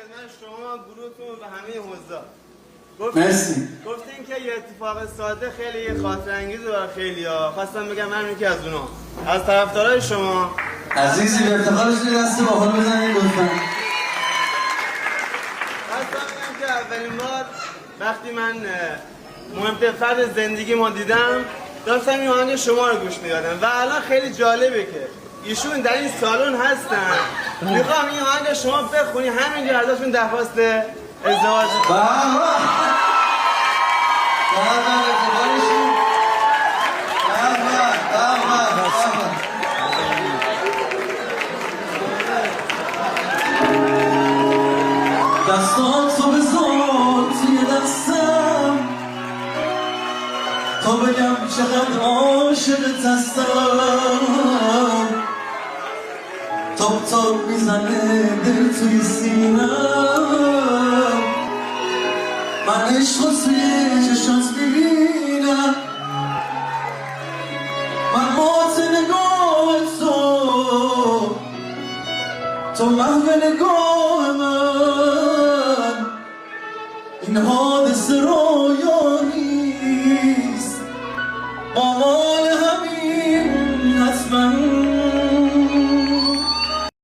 خدمت شما گروهتون و همه حضار. مرسی. گفتین که یه اتفاق ساده خیلی خاطر انگیزه برای خیلیا. خواستم بگم من یکی از اونا. از طرفدارای شما عزیزی به افتخارش دست با حال بزنید لطفا. خواستم بگم که اولین بار وقتی من مهمترین فرد زندگی ما دیدم داشتم این آهنگ شما رو گوش میدادم و الان خیلی جالبه که ایشون در این سالن هستن. میخوام این آهنگ شما بخونی همینجا ازشون درخواست ازدواج دستاتو بذار توی دستم تا بگم چقدر عاشقت هستم. تاب تاب میزنه دل توی سینم، من عشق رو توی چشات میبینم. من مات نگاه تو محو نگاه من. این حادثه